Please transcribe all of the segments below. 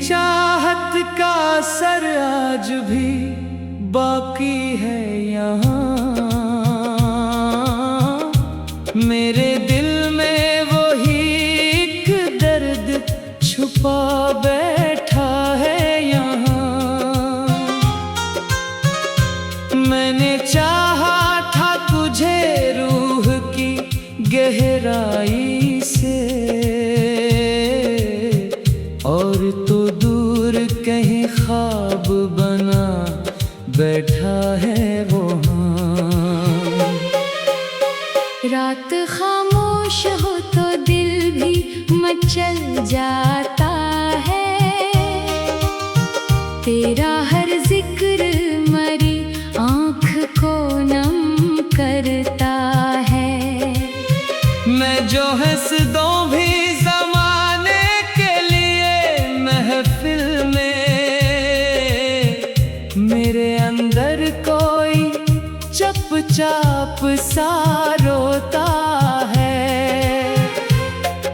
चाहत का असर आज भी बाकी है यहाँ। मेरे दिल में वही एक दर्द छुपा बैठा है यहाँ। मैंने चाहा था तुझे रूह की गहराई से, और तो दूर कहीं ख्वाब बना बैठा है वो हाँ। रात खामोश हो तो दिल भी मचल जाता है, तेरा हर जिक्र मरी आँख को नम करता है। मैं जो हंस दूं भी ज़माने के लिए महफिल में, मेरे अंदर कोई चुपचाप सा रोता है।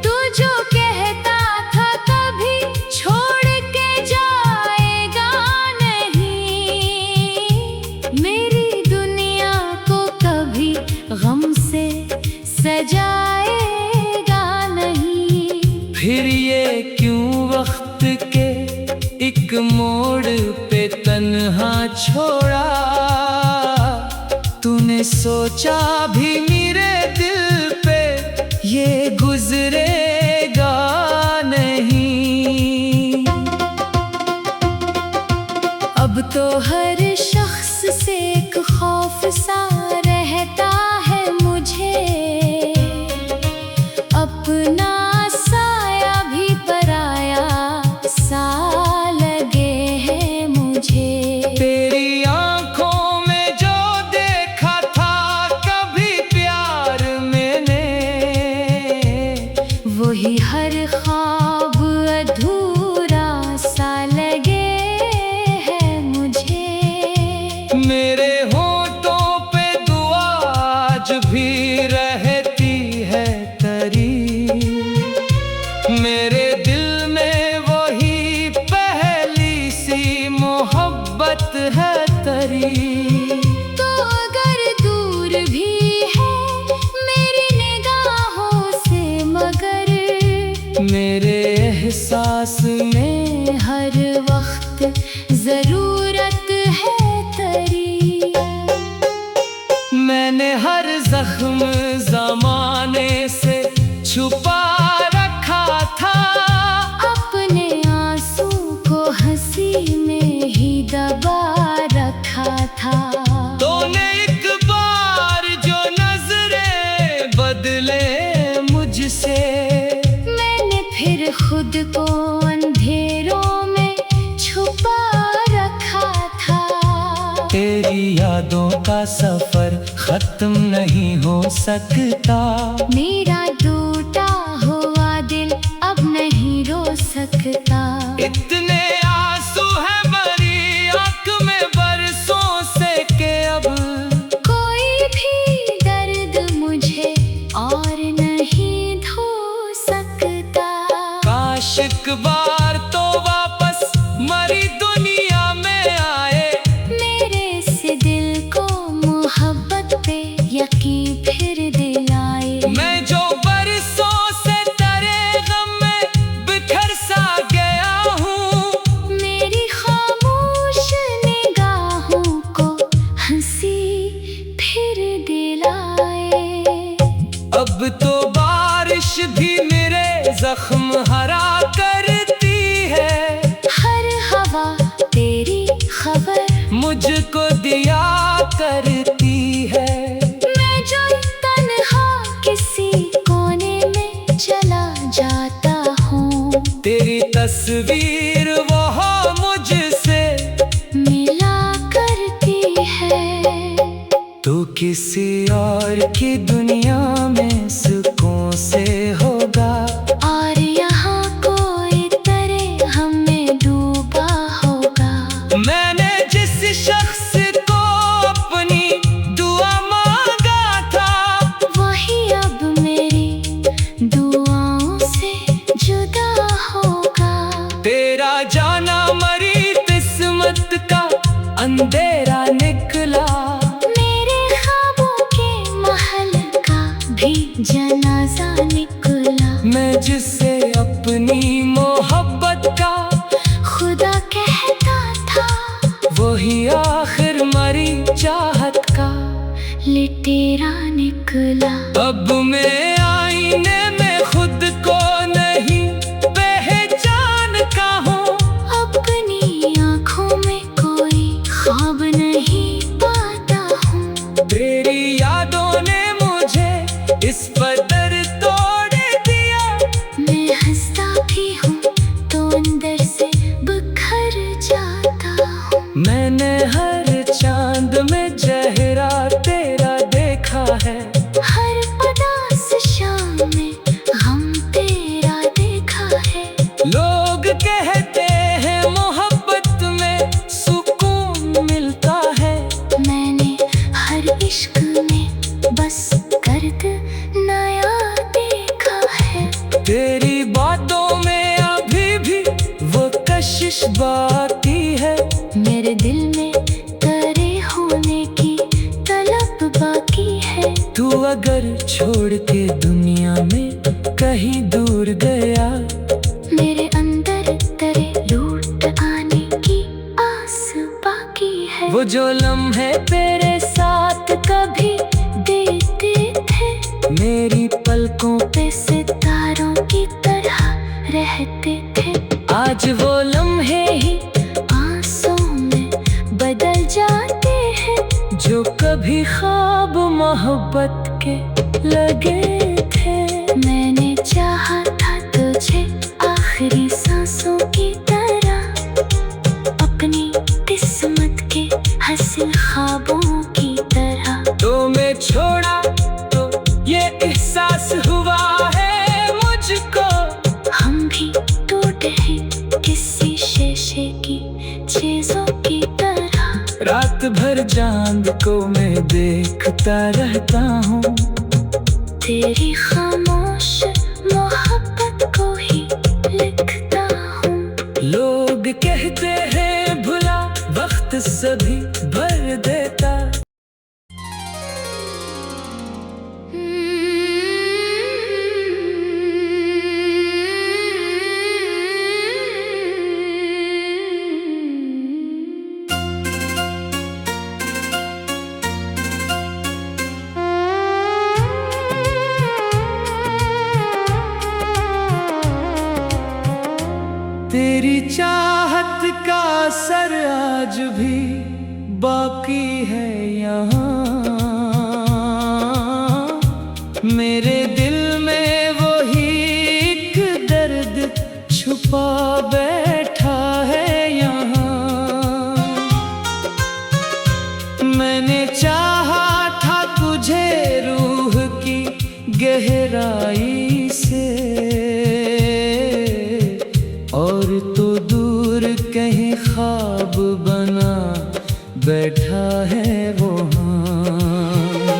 तू जो कहता था कभी छोड़ के जाएगा नहीं, मेरी दुनिया को कभी गम से सजाएगा नहीं। फिर ये क्यों वक्त के एक मोड़ पे तन्हा छोड़ा, तूने सोचा भी मेरे दिल पे ये गुजरेगा नहीं। अब तो हर शख्स से एक खौफ सा रहता है मुझे, अपना साया भी पराया सा लगे है मुझे। तेरी आंखों में जो देखा था कभी प्यार मैंने, वही हर ख्वाब अधूरा सा लगे है मुझे। मेरे होठों पे दुआ आज भी रहती है तरी, मेरे दिल में वही पहली सी मोहब्बत है तरी। तो अगर दूर भी है मेरी निगाहों से, मगर मेरे एहसास में हर वक्त जरूरत है तेरी। मैंने हर जख्म जमाने से छुपा रखा था, अपने आंसू को हंसी में ही दबा रखा था। तूने एक बार जो नजरें बदले मुझसे, मैंने फिर खुद को अंधेरों में छुपा रखा था। तेरी यादों का सफर खत्म नहीं हो सकता, मेरा टूटा हुआ दिल अब नहीं रो सकता। इतने आंसू है मेरी आंख में बरसों से के अब कोई भी दर्द मुझे और नहीं धो सकता। काश एक बार तो वापस मरी दुनिया में आए, मेरे से दिल को मोहब्बत पे यकीन फिर दिलाए। मैं जो बरसों से तेरे गम में बिखर सा गया हूँ, मेरी खामोश निगाहों को हंसी फिर दिलाए। अब तो बारिश भी मेरे जख्म हरा करती है, हर हवा तेरी खबर मुझको दिया करती है। मैं जो तन्हा किसी कोने में चला जाता हूँ, तेरी तस्वीर वह मुझसे मिला करती है। तू किसी और की दुनिया में सुकून से होगा, और यहाँ कोई तरह हमें डूबा होगा। मैंने जिस शख्स को अपनी दुआ मांगा था, वही अब मेरी दुआओं से जुदा होगा। तेरा जा मुझसे अपनी मोहब्बत का खुदा कहता था, वही आखिर मरी चाहत का लिटेरा निकला। अब मैं आईने में खुद को नहीं पहचानता हूँ, अपनी आँखों में कोई ख्वाब नहीं पाता हूँ। तेरी यादों ने मुझे इस कदर तोड़ दिया, मैं हंसता भी हूँ तो अंदर से बिखर जाता हूँ। मैंने हर चांद में चेहरा तेरा देखा है, हर उदास शाम में गम तेरा देखा है। लोग कहते हैं मोहब्बत में सुकून मिलता है, मैंने हर इश्क में बस दर्द नया देखा है। तेरी बातों में अभी भी वो कशिश बाकी है, मेरे दिल में तेरे होने की तलब बाकी है। तू अगर छोड़ के दुनिया में कहीं दूर गया, मेरे अंदर तेरे लौट आने की आस बाकी है। वो जो लम्हे तेरे साथ कभी देते थे, मेरी पलकों पे सितारों की तरह रहते थे, आज वो लम्हे ही आंसू में बदल जाते हैं। जो कभी ख्वाब मोहब्बत के लगे थे। मैंने चाहा था तुझे आखिरी सांसों की तरह, अपनी किस्मत के हसीन ख्वाबों की तरह। तो मैं छोड़ा तो ये एहसास हुआ है मुझको, हम भी टूटे हैं किसी शीशे की चीजों की तरह। रात भर चांद को मैं देखता रहता हूँ, तेरी खामोश मोहब्बत को ही लिखता हूँ। लोग कहते हैं भुला वक्त सभी भर देता। तेरी चाहत का असर आज भी बाकी है यहाँ, मेरे दिल में वही एक दर्द छुपा बैठा है यहाँ। मैंने चाहा था तुझे रूह की गहराई से, और तो दूर कहीं ख्वाब बना बैठा है वो हाँ।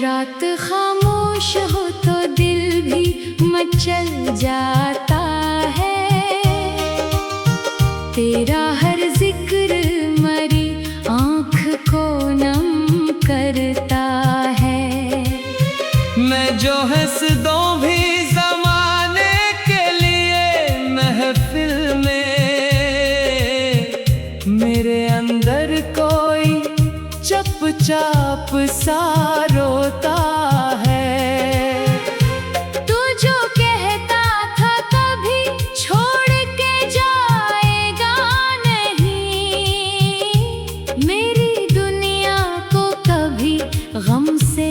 रात खामोश हो तो दिल भी मचल जाता है, तेरा हर जिक्र मरी आँख को नम करता है। मैं जो हंस दूं भी जमाने के लिए महफिल में, मेरे अंदर कोई चुपचाप सा रोता है। तू जो कहता था कभी छोड़ के जाएगा नहीं, मेरी दुनिया को कभी गम से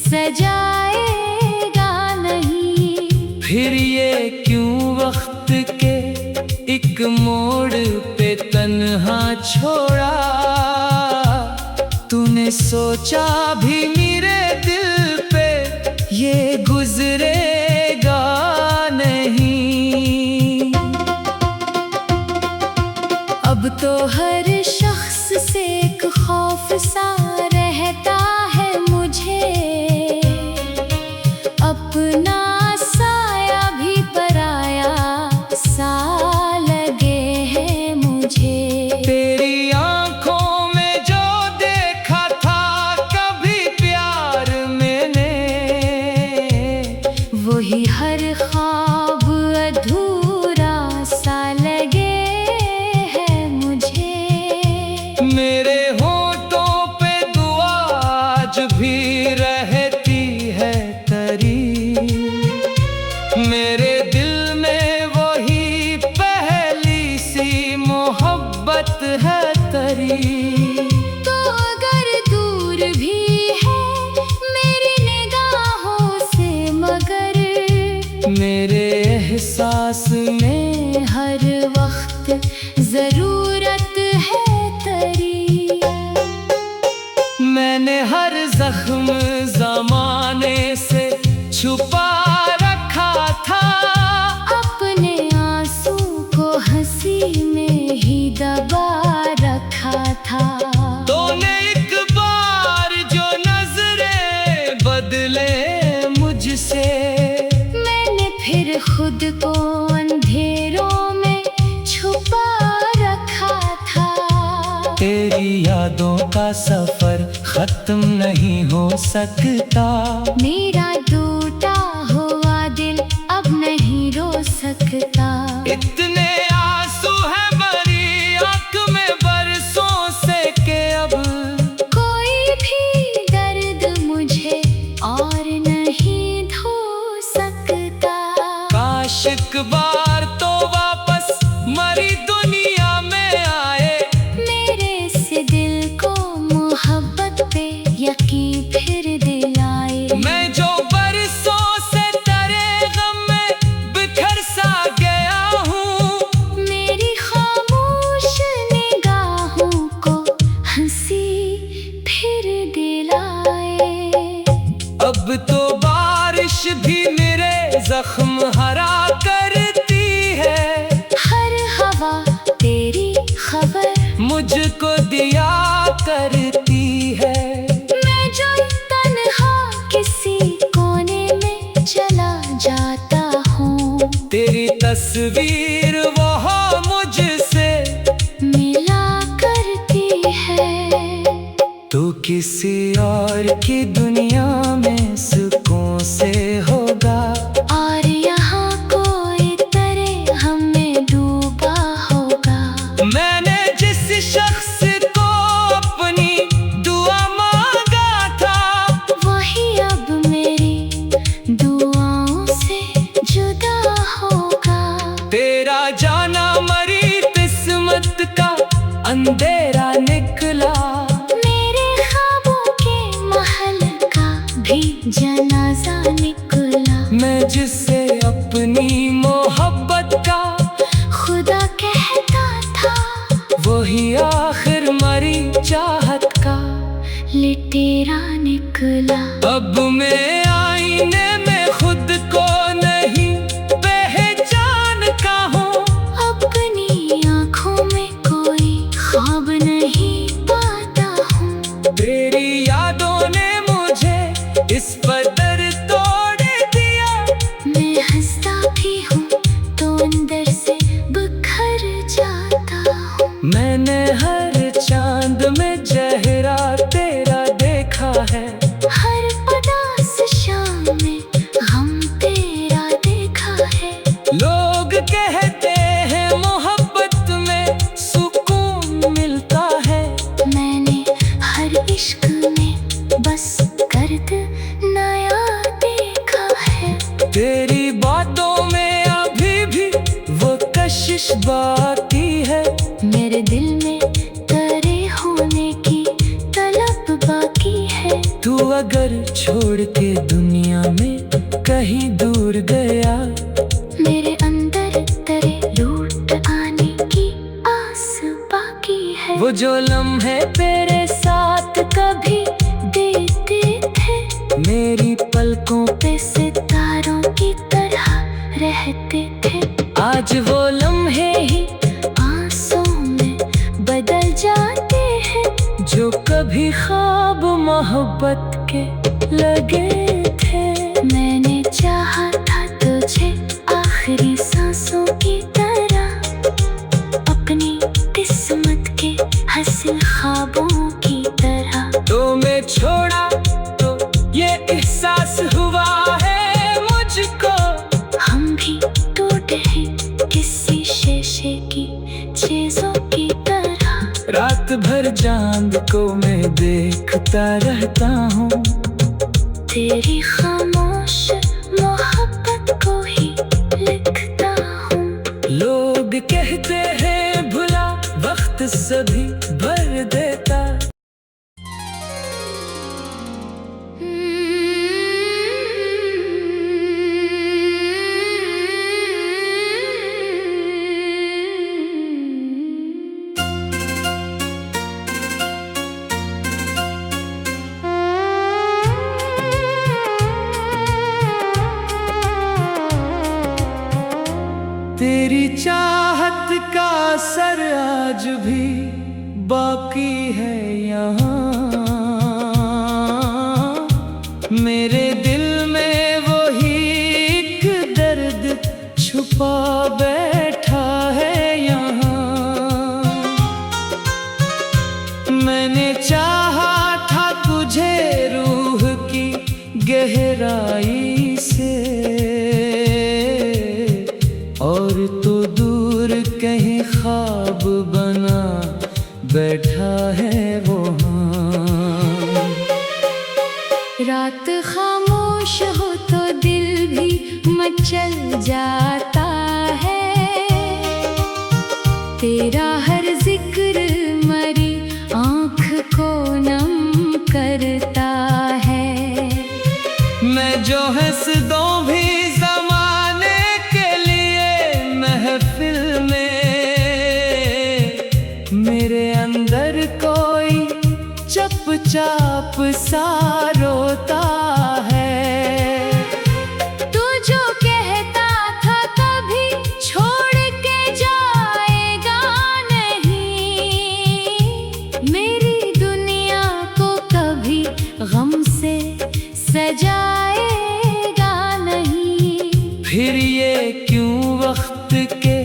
सजाएगा नहीं। फिर ये क्यों वक्त के एक मोड़ पे तन्हा छोड़ा, तूने सोचा भी मेरे दिल पे ये गुजरेगा नहीं। अब तो हर शख्स से एक खौफ सा रहता है मुझे, अपना साया भी पराया सा लगे है मुझे। तेरी आंखों में जो देखा था कभी प्यार मैंने, सफर खत्म नहीं हो सकता। मेरा टूटा हुआ दिल अब नहीं रो सकता। इतने आंसू है भरी आंख में बरसों से के अब कोई भी दर्द मुझे और नहीं धो सकता। काश एक बार तो वापस मरी दुनिया में आए, मेरे से दिल को मोहब्बत पे यकीन फिर दिलाए। मैं जो बरसों से तेरे गम में बिखर सा गया हूँ, मेरी खामोश निगाहों को हंसी फिर दिलाए। अब तो बारिश भी मेरे जख्म हरा करती है। हर हवा तेरी खबर मुझको दिया करती है। मैं जो तन्हा किसी कोने में चला जाता हूँ, तेरी तस्वीर वो मुझसे मिला करती है। तू किसी और की दुनिया में सुकून से होगा, और यहाँ कोई तरह हमें डूबा होगा। मैंने जिस शख्स को अपनी दुआ मांगा था, वही अब मेरी दुआओं से जुदा होगा। तेरा जाना मरी किस्मत का अंधेरा निकला। मेरे ख्वाबों के महल का भी जनाजा निकला। मैं जिससे अपनी मोहब्बत का खुदा कहता था, वही आखिर मरी चाहत का लिटेरा निकला। अब मैं आईने में खुद को नहीं पहचानता हूँ, अपनी आँखों में कोई ख्वाब नहीं पाता हूँ। तेरी यादों ने मुझे इस कदर तोड़ दिया। मैं हंसता भी हूँ तो अंदर से बिखर जाता हूँ। मैंने हर चांद में चेहरा तेरा देखा है, हर उदास शाम में गम तेरा देखा है। लोग कहते हैं मोहब्बत में सुकून मिलता है। मैंने हर इश्क में बस गर्द नया देखा है। तेरी बातों में अभी भी वो कशिश बाकी है। मेरे दिल में तेरे होने की तलब बाकी है। तू अगर छोड़ के दुनिया में कहीं दूर गया, मेरे अंदर तेरे लौट आने की आस बाकी है। वो जो लम्हे तेरे साथ कभी देते थे, मेरी पलकों पे सितारों की तरह रहते थे। आज वो लम्हे ही आंसू में बदल जाते हैं, जो कभी ख्वाब मोहब्बत के लगे थे। मैंने चाहा था तुझे आखिरी सांसों की तरह, अपनी किस्मत के हसीन ख्वाबों की तरह। तो मैं छोड़ा तो ये एहसास हुआ है मुझको, हम भी टूटे हैं किसी शीशे की चीजों की तरह। रात भर चांद को मैं देखता रहता हूँ, तेरी खामोश मोहब्बत को ही लिखता हूँ। लोग कहते हैं भुला वक्त सभी भर देता। तेरी चाहत का असर आज भी बाकी है यहाँ। मेरे दिल में वही एक दर्द छुपा बैठा है यहाँ। मैंने चाहा रात खामोश हो तो दिल भी मचल जाता है। तेरा हर जिक्र मरी आँख को नम करता है। मैं जो हंस दूं भी ज़माने के लिए महफिल में, मेरे अंदर कोई चुपचाप सा रोता है। तू जो कहता था कभी छोड़ के जाएगा नहीं, मेरी दुनिया को कभी गम से सजाएगा नहीं। फिर ये क्यों वक्त के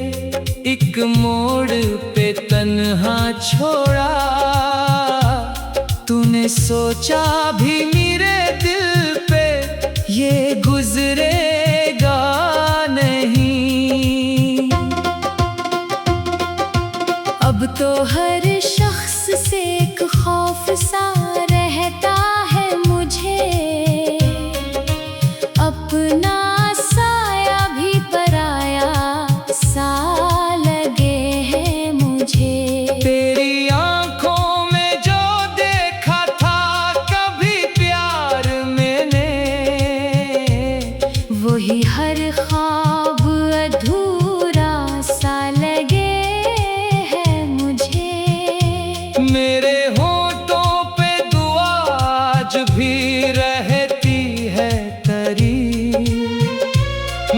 एक मोड़ पे तन्हा छोड़ा, तूने सोचा भी मेरे दिल पे ये गुजरेगा नहीं। अब तो हर शख्स से एक खौफ सा रहता है मुझे, अपना साया भी पराया सा लगे है मुझे। तेरी आंखों में जो देखा था कभी प्यार मैंने, वही हर ख्वाब अधूरा सा लगे है मुझे। मेरे होठों पे दुआ आज भी रहती है तरी,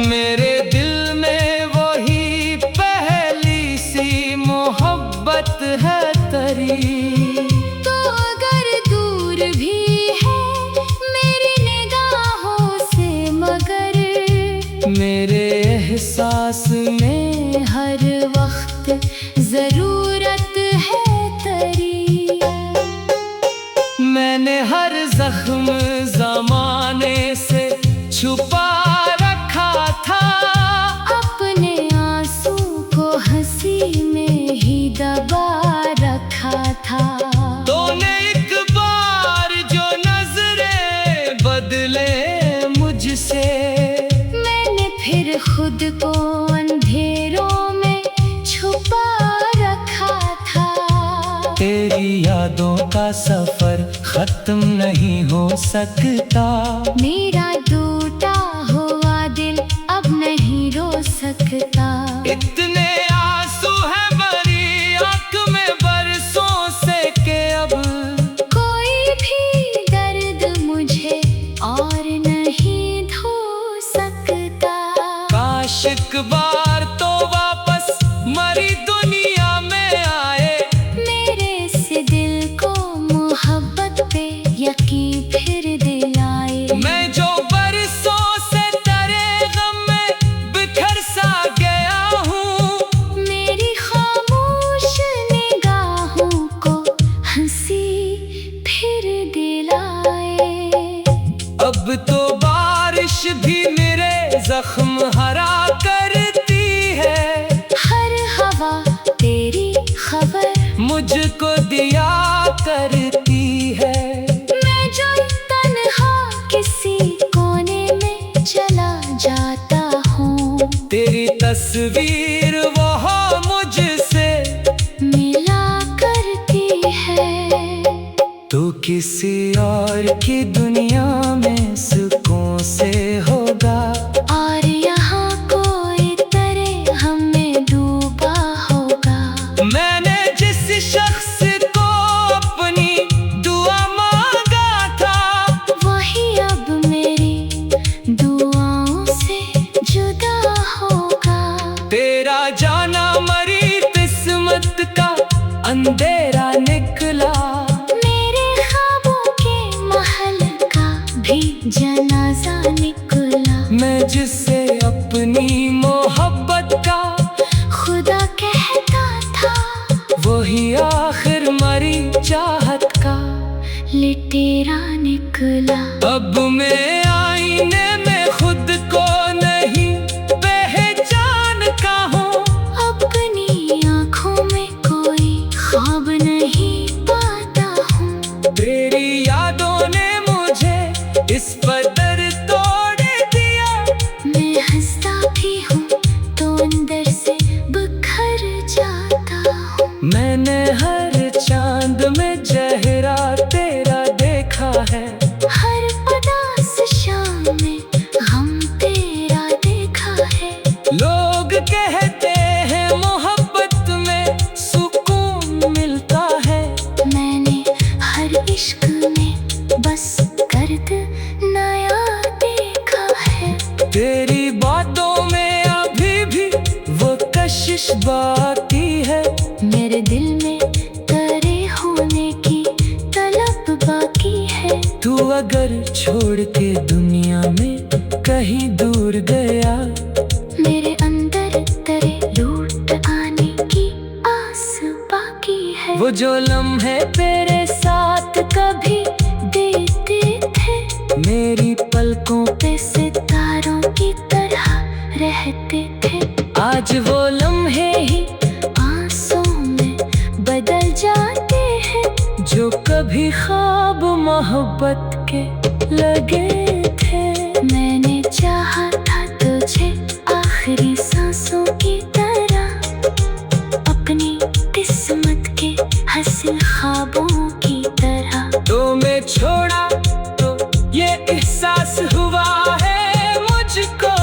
मेरे दिल में वही पहली सी मोहब्बत है तरी। तो अगर दूर भी है मेरी निगाहों से, मगर मेरे एहसास में हर वक्त जरूरत है तेरी। मैंने हर जख्म जमाने से छुपा रखा था, अपने आंसू को हंसी में ही दबा रखा था। तूने एक बार जो नजरें बदले मुझसे, मैंने फिर खुद को अंधेरों में छुपा रखा था। तेरी यादों का सफर खत्म नहीं हो सकता, मेरा टूटा हुआ दिल अब नहीं रो सकता। इतने आंसू है भरी आंख में बरसों से के अब कोई भी दर्द मुझे और नहीं धो सकता। काश एक बार तो वापस मरी दुनिया में आए, मेरे से दिल को मोहब्बत पे यकीन फिर दिलाए। मैं जो बरसों से तेरे गम में बिखर सा गया हूँ, मेरी खामोश निगाहों को हंसी फिर दिलाए। अब तो बारिश भी मेरे जख्म हरा करती है, हर हवा तेरी खबर मुझको दिया करती है। मैं जो तन्हा किसी कोने में चला जाता हूँ, तेरी तस्वीर वो मुझसे मिला करती है। तू किसी और की दुनिया में सुकून से होगा, और यहाँ कोई तरह हमें डूबा होगा। मैंने जिस शख्स को अपनी दुआ मांगा था, वही अब मेरी दुआओं से जुदा होगा। तेरा जाना मरी किस्मत का अंधेरा निकला, मेरे ख्वाबों के महल का भी जनाजा निकला। मैं जिससे अपनी मोहब्बत का खुदा कहता था, वही आखिर मरी चाहत का लिटेरा निकला। अब मैं आईने में खुद को नहीं पहचानता हूँ, अपनी आँखों में कोई ख्वाब नहीं पाता हूँ। तेरी यादों ने मुझे इस कदर तोड़ दिया। मैं हंसता भी हूँ तो अंदर से बिखर जाता हूँ। मैंने हर चांद में चेहरा तेरा देखा है। हर उदास शाम में हम तेरा देखा है। लोग कहते हैं मोहब्बत में सुकून मिलता है। मैंने हर इश्क में बस दर्द नया देखा है। तेरी बातों में अभी भी वो कशिश बाकी है। मेरे दिल में तेरे होने की तलब बाकी है। तू अगर छोड़ के दुनिया में कहीं दूर गया, मेरे अंदर तेरे लौट आने की आस बाकी है। वो जो लम्हे तेरे साथ कभी देते थे, मेरी पलकों पे सितारों की तरह रहते थे। आज वो लम्हे ही आंसू में बदल जाते हैं। जो कभी ख्वाब मोहब्बत के लगे थे। मैंने चाहा था तुझे आखिरी सांसों की तरह, अपनी किस्मत के हसीन ख्वाबों की तरह। तो मैं छोड़ा तो ये एहसास हुआ है मुझको।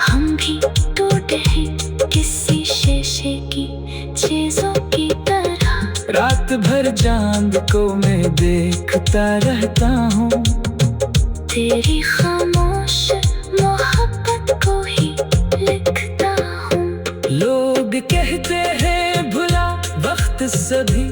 हम भी टूटे हैं किसी शीशे की चीजों की तरह। रात भर चांद को मैं देखता रहता हूँ। तेरी खामोश मोहब्बत को ही लिखता हूँ। लोग कहते हैं भुला वक्त सभी